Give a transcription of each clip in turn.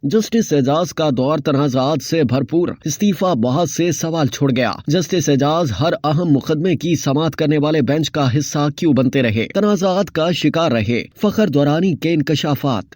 Justice Ejaz का दौर तनाज़ात से भरपूर, इस्तीफा बहस से सवाल छोड़ गया। जस्टिस एजाज हर अहम मुकदमे की समाअत करने वाले बेंच का हिस्सा क्यों बनते रहे, तनाज़ात का शिकार रहे। फखर दुरानी के इंकशाफात।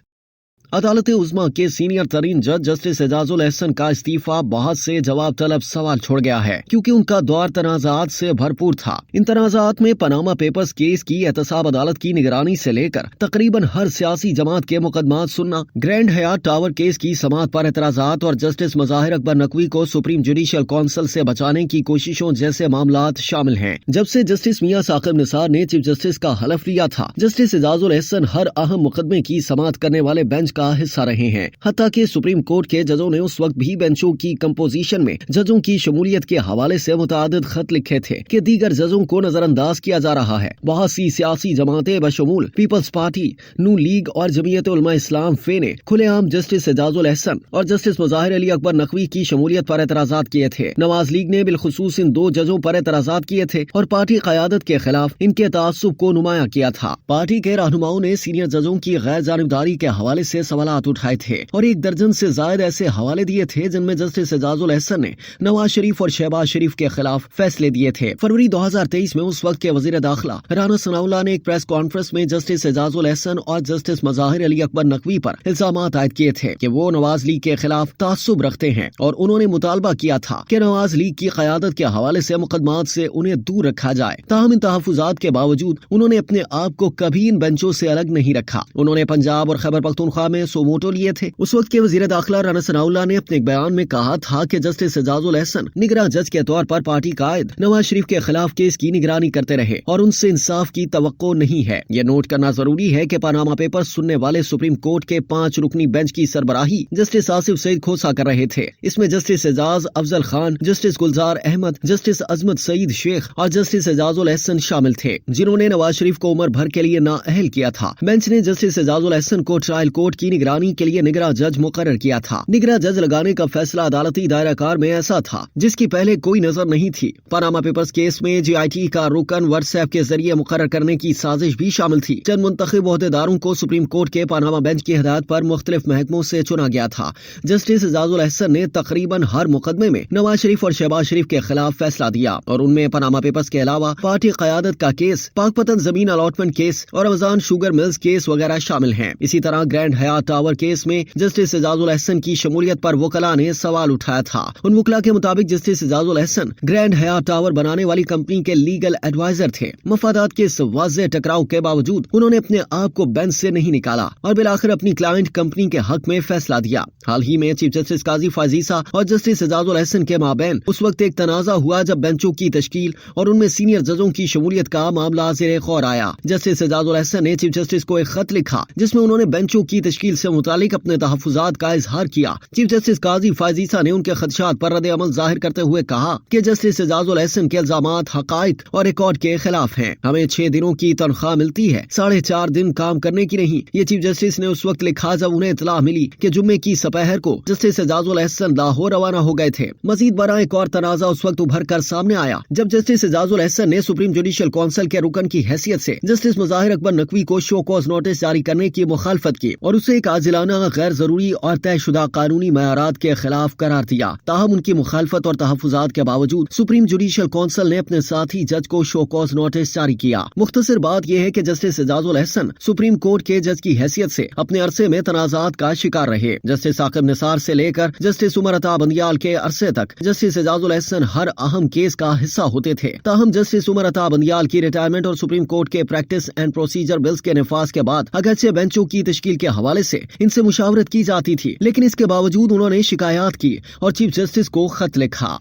अदालत उज़्मा के सीनियर तरीन जज जस्टिस एजाजुल एहसन का इस्तीफा बहस से जवाब तलब सवाल छोड़ गया है, क्योंकि उनका दौर तनाज़ात से भरपूर था। इन तनाज़ात में पनामा पेपर्स केस की एहतसाब अदालत की निगरानी से लेकर तकरीबन हर सियासी जमात के मुकदमात सुनना, ग्रैंड हयात टावर केस की समाअत पर एतराज़ात और जस्टिस मज़ाहिर अकबर नकवी को सुप्रीम जुडिशल काउंसिल से बचाने की कोशिशों जैसे मामलात शामिल हैं। जब से जस्टिस मियां साकिब निसार ने चीफ जस्टिस का हलफ लिया था, जस्टिस एजाजुल एहसन हर अहम मुकदमे की समाअत करने वाले बेंच का हिस्सा रहे हैं। हत्ता कि सुप्रीम कोर्ट के जजों ने उस वक्त भी बेंचों की कंपोजिशन में जजों की शमूलियत के हवाले से मुतादिद खत लिखे थे कि दीगर जजों को नजरअंदाज किया जा रहा है। बहुत सी सियासी जमातें बशमूल पीपल्स पार्टी, नू लीग और जमीयत उलमा इस्लाम फे ने खुलेआम जस्टिस एजाजुल एहसन और जस्टिस मज़ाहिर अली अकबर नकवी की शमूलियत पर एतराज़ात किए थे। नवाज लीग ने बिलखुसूस इन दो जजों पर एतराज़ात किए थे और पार्टी क़यादत के खिलाफ इनके तासुब को नुमाया किया था। पार्टी के रहनुमाओं ने सीनियर जजों की गैर जानिबदारी के हवाले से सवालात उठाए थे और 1 दर्जन से ज्यादा ऐसे हवाले दिए थे जिनमें जस्टिस एजाजुल एहसन ने नवाज शरीफ और शहबाज शरीफ के खिलाफ फैसले दिए थे। फरवरी 2023 में उस वक्त के वजीर दाखिला राना सनाउल्लाह ने एक प्रेस कॉन्फ्रेंस में जस्टिस एजाजुल एहसन और जस्टिस मज़ाहिर अली अकबर नकवी पर इल्जामात आयद किए थे कि वो नवाज लीग के खिलाफ तासुब रखते हैं और उन्होंने मुतालबा किया था कि नवाज लीग की क़यादत के हवाले से मुकदमात से उन्हें दूर रखा जाए। ताहम इन तहफ़्फ़ुज़ात के बावजूद उन्होंने अपने आप को कभी इन बेंचों से अलग नहीं रखा। उन्होंने पंजाब और खैबर पख्तूनख्वा में सोमोटो लिए थे। उस वक्त के वजीर दाखिला राना सनाउल्लाह ने अपने एक बयान में कहा था कि जस्टिस एजाजुल एहसन निगरान जज के तौर पर पार्टी कायद नवाज शरीफ के खिलाफ केस की निगरानी करते रहे और उनसे इंसाफ की तवक्को नहीं है। यह नोट करना जरूरी है कि पनामा पेपर्स सुनने वाले सुप्रीम कोर्ट के 5 रुकनी बेंच की सरबराही जस्टिस आसिफ सईद खोसा कर रहे थे। इसमें जस्टिस एजाज अफजल खान, जस्टिस गुलजार अहमद, जस्टिस अजमत सईद शेख और जस्टिस एजाजुल एहसन शामिल थे, जिन्होंने नवाज शरीफ को उम्र भर के लिए नाअहल किया था। बेंच ने जस्टिस एजाजुल एहसन को ट्रायल कोर्ट की निगरानी के लिए निगरान जज मुकर्रर किया था। निगरान जज लगाने का फैसला अदालती दायरा कार में ऐसा था जिसकी पहले कोई नजर नहीं थी। पनामा पेपर्स केस में GIT का रुकन व्हाट्सएप के जरिए मुकर्रर करने की साजिश भी शामिल थी। चंद मुंतखब ओहदेदारों को सुप्रीम कोर्ट के पनामा बेंच की हिदायत पर मुख्तलिफ महकमों से चुना गया था। जस्टिस एजाजुल एहसन ने तकरीबन हर मुकदमे में नवाज शरीफ और शहबाज शरीफ के खिलाफ फैसला दिया और उनमें पनामा पेपर्स के अलावा पार्टी क़यादत का केस, पाकपतन जमीन अलॉटमेंट केस और अमेज़न शुगर मिल्स केस वगैरह शामिल हैं। इसी तरह ग्रैंड हयात टावर केस में जस्टिस एजाजुल एहसन की शमूलियत पर वकला ने सवाल उठाया था। उन वकला के मुताबिक जस्टिस एजाजुल एहसन ग्रैंड हयात टावर बनाने वाली कंपनी के लीगल एडवाइजर थे। मफादात के इस वाज़ेह टकराव के बावजूद उन्होंने अपने आप को बेंच से नहीं निकाला और बिलाखिर अपनी क्लाइंट कंपनी के हक में फैसला दिया। हाल ही में चीफ जस्टिस काजी फाजीसा और जस्टिस एजाजुल एहसन के माबैन उस वक्त एक तनाजा हुआ जब बेंचों की तश्कील और उनमें सीनियर जजों की शमूलियत का मामला ज़ेरे गौर आया। जस्टिस एजाजुल एहसन ने चीफ जस्टिस को एक खत लिखा जिसमें उन्होंने बेंचों की तश्कील से मुतालिक अपने तहफ़्फ़ुज़ात का इजहार किया। चीफ जस्टिस काजी फाजीसा ने उनके खदशात पर रद्द अमल जाहिर करते हुए कहा कि जस्टिस एजाजुल एहसन के इल्जामात हक़ाइक़ और रिकॉर्ड के खिलाफ हैं। हमें 6 दिनों की तनख्वाह मिलती है, 4.5 दिन काम करने की नहीं। ये चीफ जस्टिस ने उस वक्त लिखा जब उन्हें इत्तला मिली कि जुम्मे की सपहर को जस्टिस एजाजुल एहसन लाहौर रवाना हो गए थे। मजीद बड़ा एक और तनाजा उस वक्त उभर कर सामने आया जब जस्टिस एजाजुल एहसन ने सुप्रीम जुडिशल काउंसिल के रुकन की हैसियत से जस्टिस मज़ाहिर अकबर नकवी को शो कॉज नोटिस जारी करने की मुखालफत की और उसे एक आजिलाना, गैर जरूरी और तयशुदा कानूनी मयारात के खिलाफ करार दिया। ताहम उनकी मुखालफत और तहफ़्फ़ुज़ात के बावजूद सुप्रीम जुडिशल काउंसिल ने अपने साथी जज को शो कॉज नोटिस जारी किया। मुख्तसर बात यह है कि justice Ejazul Ehsan supreme court के जज की हैसियत से अपने अरसे में तनाज़ात का शिकार रहे। जस्टिस साकिब निसार से लेकर जस्टिस उमर अता बंदियाल के अरसे तक जस्टिस एजाजुल एहसन हर अहम केस का हिस्सा होते थे। ताहम जस्टिस उमर अता बंदियाल की रिटायरमेंट और सुप्रीम कोर्ट के प्रैक्टिस एंड प्रोसीजर बिल्स के निफाज के बाद अगरचे बेंचों की तश्कील के हवाले से इनसे मुशावरत की जाती थी, लेकिन इसके बावजूद उन्होंने शिकायत की और चीफ जस्टिस को खत लिखा।